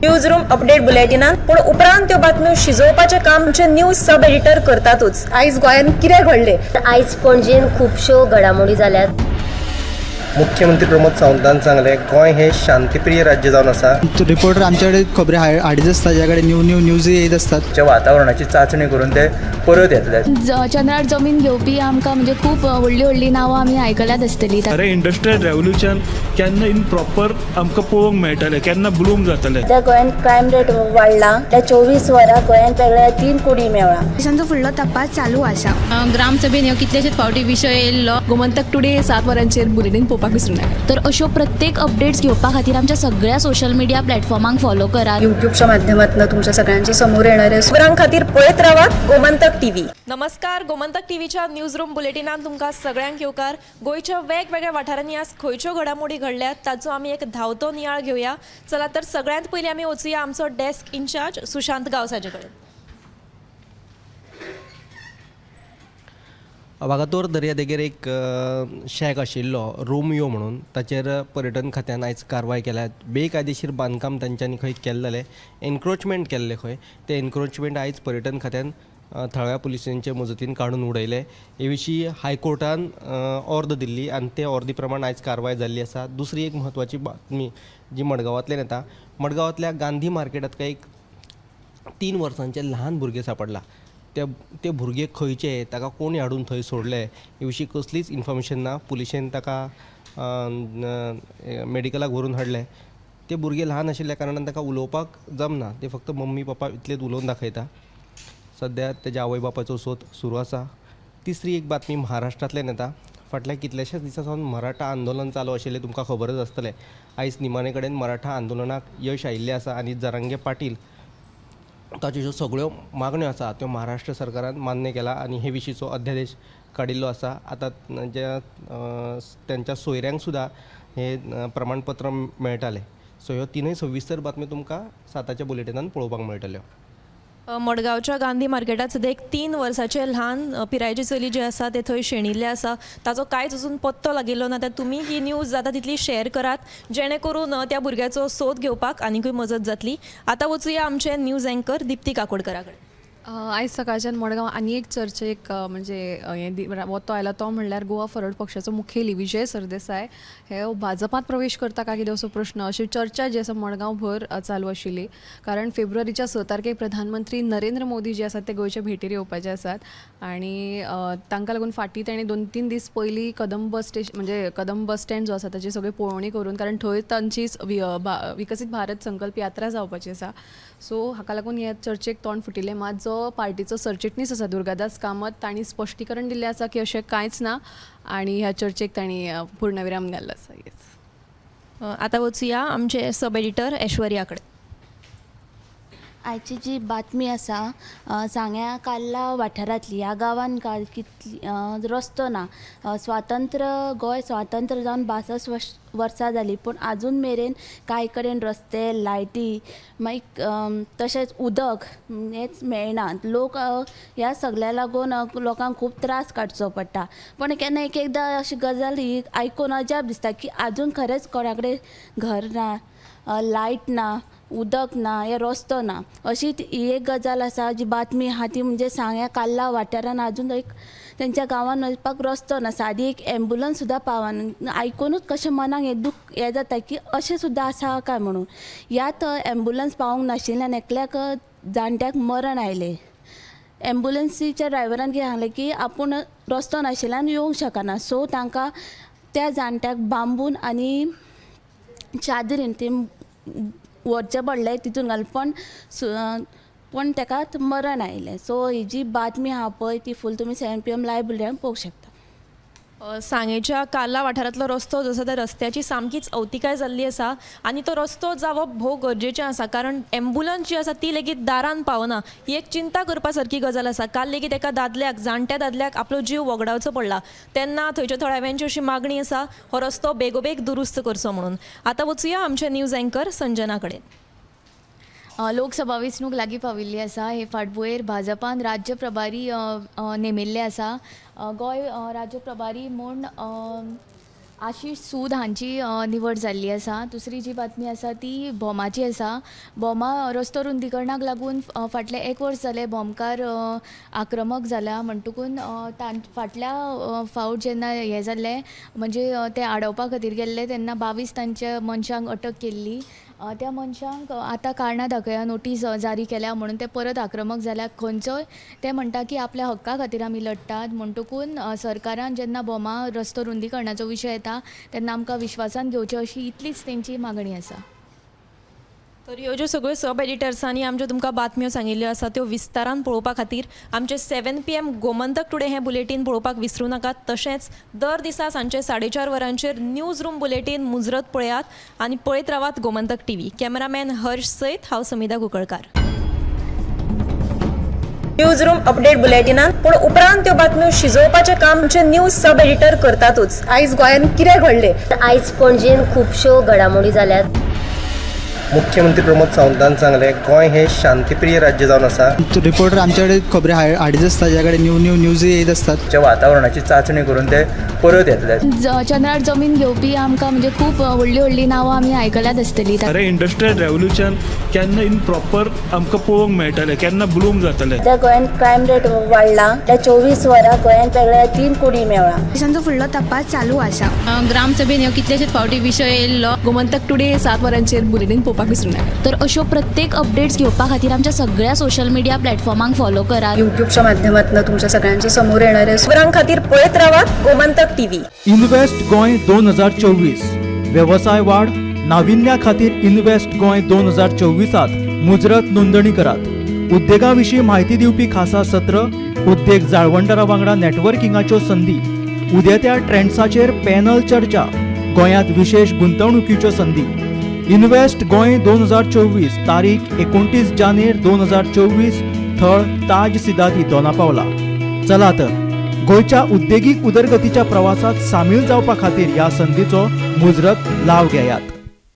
News room update बुलेटिनान पूण उपरांत त्यो बातम्यो शिजोवपाचें काम आमचे न्यूज सब एडिटर करतातूच। आयज गोंयान कितें घडलें? आयज पणजेन खुबश्यो घडामोडी जाल्यात। मुख्यमंत्री प्रमोद सावंतान सांगले गोंय हे शांतीप्रिय राज्य जावन आसा। रिपोर्टर आमच्याकडे खबरी हाडीत आसता, ज्याकडे न्यूज येत असतात। वातावरणाची चाचणी करून ते परत येतले। चंद्रार जमीन घेवपी आमकां म्हणजे खूब व्हडली नांवां आमी आयकल्यात आसतली। अरे इंडस्ट्रियल रेवल्यूशन केन्ना इन प्रॉपर आमकां पळोवंक मेळटलें, केन्ना ब्लूम जातलें। त्या गोंयान क्रायम रेट वाडला। त्या 24 वरां गोंयान वेगळ्या 3 कोडी मेळ्ळा। देशांचो फुडलो तपास चालू आसा। ग्रामसभेन ह्यो कितलेशेच फावटी विशय येयल्लो। गोमंतक टुडे 7 वरांचेर बुलेटिन पळोवपाक विसरूं नाका। तर अश्यो प्रत्येक अपडेट्स घेवपा खातीर आमच्या सगळ्या सोशल मिडिया प्लॅटफॉर्मांक फॉलो करा। यूट्यूबच्या माध्यमातून तुमच्या सगळ्यांच्या समोर येणाऱ्या खबरां खातीर पळयत रावात गोमंतक टीव्ही। नमस्कार, गोमंतक टीव्हीच्या न्यूज रूम बुलेटिनान तुमकां सगळ्यांक येवकार। गोंयच्या वेगवेगळ्या वाठारांनी आज खंयच्यो घडामोडी घडल्यात ताचो आमी एक धांवतो नियाळ घेवया। चला तर सगळ्यांत पयलीं आमी वचुया आमचो डेस्क इंचार्ज सुशांत गावसाचे कडेन। वागातोर दर्यादेगेर एक शेक आशिल्लो रोमियो म्हणून, ताचेर पर्यटन खात्यान आयज कारवाय केल्या। बेकायदेशीर बांदकाम तांच्यांनी खंय केल्लें, एनक्रोचमेंट केल्लें खंय, ते एनक्रोचमेंट आयज पर्यटन खात्यान थळव्या पुलिसांचे मजतीन काडून उडयले। हे विशीं हायकोर्टान ऑर्डर दिल्ली आनी ते ऑर्डी प्रमाण आयज कारवाय जाल्ली आसा। दुसरी एक म्हत्वाची बातमी जी मडगांवांतल्यान येता, मडगांवांतल्या गांधी मार्केटांत एक 3 वर्सांचे ल्हान भुरगे सापडला। ते भुरगे खंयचे, ताका कोणी हाडून थंय सोडले हे विशीं कसलीच इन्फॉर्मेशन ना। पुलिशेन ताका मेडिकलाक व्हरून हाडले। ते भुरगे ल्हान आशिल्ल्या कारणान ताका उलोवपाक जमना, ते फक्त मम्मी पप्पा इतलेच उलोवन दाखयता। सद्या तेज्या आवय बापायचो सोद सुरू आसा। तिसरी एक बातमी महाराष्ट्रांतल्यान येता। फाटल्या कितल्याशाच दिसा सावन मराठा आंदोलन चालू आशिल्लें तुमकां खबरच आसतलें। आयज निमाणे कडेन मराठा आंदोलनाक यश आयिल्लें आसा आनी जरांगे पाटील ताच्यो ज्यो सगळ्यो मागण्यो आसा त्यो महाराष्ट्र सरकारान मान्य केला आनी हे विशींचो अध्यादेश काडिल्लो आसा। आतां ज्या त्यांच्या सोयऱ्यांक सुद्दां हे प्रमाणपत्र मेळटालें। सो ह्यो तिनूय सविस्तर बातम्यो तुमकां 7च्या बुलेटिनान पळोवपाक मेळटल्यो। मडगांवच्या गांधी मार्केटात सद्या एक 3 वर्साचे ल्हान पिरायेची चली जी आसा ते थंय शेणिल्ले आसा। ताचो कांयच अजून पत्तो लागिल्लो ना। तुमी ही न्यूज जाता तितली शेअर करात जेणे करून त्या भुरग्याचो सोद घेवपाक आनीकूय मजत जातली। आतां वचुया आमचे न्यूज अँकर दिप्ती काकोडकरा कडेन। आयज सकाळच्यान मडगांव आनी एक चर्चेक म्हणजे वतो आयला, तो म्हणल्यार गोवा फॉरवर्ड पक्षाचो मुखेली विजय सरदेसाय हे भाजपात प्रवेश करता काय कितें असो प्रश्न, अशी चर्चा जी आसा मडगांव भर चालू आशिल्ली। कारण फेब्रुवारीच्या 6 तारखेक प्रधानमंत्री नरेंद्र मोदी जे आसात ते गोंयच्या भेटीर येवपाचे आसात आनी तांकां लागून फाटीं तांणी 2-3 दीस पयलीं कदंब बस स्टेशन म्हणजे कदंब बस स्टँड जो आसा ताची सगळी पळोवणी करून, कारण थंय तांची विकसीत भारत संकल्प यात्रा जावपाची आसा। सो हाका लागून ह्या चर्चेक तोंड फुटिल्लें। मात जो पार्टीचो सरचिटणीस आसा दुर्गादास कामत तांणी स्पश्टीकरण दिल्लें आसा की अशें कांयच ना आनी ह्या चर्चेक तांणी पूर्णविराम घाल्लो आसा। आतां वचुया आमचे सब एडिटर ऐश्वर्या कडेन। आयची जी बातमी आसा सांग्या काल्ला वाठारांतली, ह्या गांवान कितली रस्तो ना। गोंय स्वातंत्र्य जावन 62 वर्सां जालीं, पूण आजून मेरेन कांय कडेन रस्ते, लायटी मागीर तशेंच उदक हेच मेळना। लोक ह्या सगळ्या लागून लोकांक खूब त्रास काडचो पडटा। पण केन्ना एकदां अशी गजाल ही आयकून अजाप दिसता की आजून खरेंच कोणा कडेन घर ना, लायट ना, उदक ना, हे रस्तो ना। अशी ही एक गजाल आसा जी बातमी आहा ती म्हणजे सांग्या काल्ला वाठारान आजून एक तेंच्या गांवान वचपाक रस्तो ना, सादी एक एम्बुलन्स सुद्दां पावना। आयकूनच कशें मनाक हें जाता की अशें सुद्दां आसा काय म्हणून। ह्यात एम्बुलन्स पावूंक नाशिल्ल्यान एकल्याक जाणट्याक मरण आयलें। एम्बुलन्सीच्या ड्रायव्हरान कितें सांगलें की आपूण रस्तो नाशिल्ल्यान येवंक शकना, सो तांकां त्या जाणट्याक बांबून आनी चादरीन ते व्हरचें पडलें तितून घालून, पण ताका मरण आयलें। सो ही जी बातमी आहा पळय ती फूल तुमी 7 PM लायव्ह बुलेटिनान पळोवंक शकता। सांगेच्या काला वाठारांतलो रस्तो जो आसा त्या रस्त्याची सामकीच अवतिकाय जाल्ली आसा आनी तो रस्तो जावप भोव गरजेचें आसा। कारण एम्बुलन्स जी आसा ती लेगीत दारान पावना, ही एक चिंता करपा सारकी गजाल आसा। काल लेगीत एका दादल्याक, जाणट्या दादल्याक आपलो जीव वगडावचो पडला, तेन्ना थंयच्या थळाव्यांची अशी मागणी आसा हो रस्तो बेगोबेग दुरुस्त करचो म्हणून। आतां वचुया आमचे न्यूज अँकर संजना कडेन। लोकसभा वेंचणूक लागीं पाविल्ली आसा। हे फाटभुंयेर भाजपान राज्य प्रभारी नेमिल्ले आसा। गोंय राज्य प्रभारी म्हूण आशिष सूद हांची निवड जाल्ली आसा. दुसरी जी बातमी आसा ती बॉमाची आसा. बॉमा रस्तो रुंदीकरणाक लागून फाटले 1 वर्स जाले बॉम्बकार आक्रमक जाला म्हणटकून फाटल्या फावट जेन्ना हें जाल्लें म्हणजे ते आडोवपा खातीर गेल्ले तेन्ना 22 तांच्या मनशांक अटक केल्ली. त्या मनशांक आतां कारणां दाखया नोटीस जारी केल्या म्हणून ते परत आक्रमक जाल्या. खंयचोय ते म्हणटा की आपल्या हक्का खातीर आमी लडटात म्हणटकून सरकारान जेन्ना बॉमा रस्तो रुंदीकरणाचो विशय येता तेन्ना आमकां विश्वासान घेवचें अशी इतलीच तेंची मागणी आसा. तर ह्यो ज्यो सगळ्यो सब एडिटर्सांनी आमच्यो तुमकां बातम्यो सांगिल्ल्यो आसा त्यो विस्तारान पळोवपा खातीर आमचे 7 PM गोमंतक टुडे हें बुलेटीन पळोवपाक विसरूं नाकात. तशेंच दर दिसा सांजचे 4:30 वरांचेर न्यूज रूम बुलेटीन मुजरत पळयात आनी पळयत रावात गोमंतक TV. कॅमेरामॅन हर्ष सयत हांव समिधा कुंकळकार. न्यूज रूम अपडेट बुलेटिनान पूण उपरांत त्यो बातम्यो शिजोवपाचें काम आमचे न्यूज सब एडिटर करतातूच. आयज गोंयान कितें घडलें? आयज पणजेन खुबश्यो घडामोडी जाल्यात. मुख्यमंत्री प्रमोद सावंतान सांगलें गोंय हें शांतीप्रिय राज्य जावन आसा. रिपोर्टर आमच्याकडे खबरी हाडीत आसता ज्या कडेन न्यूज येत असतात. वातावरणाची चाचणी करून ते परत येतले. चंद्रार जमीन घेवपी आमकां म्हणजे खूब व्हडली नांवां आमी आयकल्यात आसतली. अरे इंडस्ट्रियल रेव्होल्युशन केन्ना इन प्रॉपर आमकां पळोवंक मेळटलें केन्ना ब्लूम जातलें. त्या गोंयान क्रायम रेट वाडला. त्या 24 वरां गोंयान वेगळ्या 3 कुडी मेळ्ळा. पोलिसांचो फुडलो तपास चालू आसा. ग्रामसभेन ह्यो कितलेशेच फावटी विशय येयल्लो. गोमंतक टुडे 7 वरांचेर बुलेटीन पळोवपाक विसरूं नाका. तर अश्यो प्रत्येक अपडेट्स घेवपा खातीर आमच्या सगळ्या सोशल मिडिया प्लॅटफॉर्मांक फॉलो करा. युट्यूबच्या माध्यमातून तुमच्या सगळ्यांच्या समोर येणारे खबरां खातीर पळयत रावात गोमंतक TV. इन्व्हेस्ट गोंय 2024 व्यवसाय वाढ नाविन्या खातीर इन्व्हेस्ट गोंय 2024 मुजरत नोंदणी करात. उद्देगा विशीं म्हायती दिवपी खासा सत्र, उद्देग जाळवणदारां वांगडा नेटवर्किंगाच्यो संदी, उदेत्या ट्रेंड्साचेर पॅनल चर्चा, गोंयांत विशेष गुंतवणुकीच्यो संदी. इन्व्हेस्ट गोंय 2024 तारीख 29 जानेर 2024 थळ ताज सिदाती दोनापावला. चला तर गोंयच्या उद्देगीक उदरगतीच्या प्रवासात सामील जावपा खातीर ह्या संदीचो मुजरत लाव घेयात.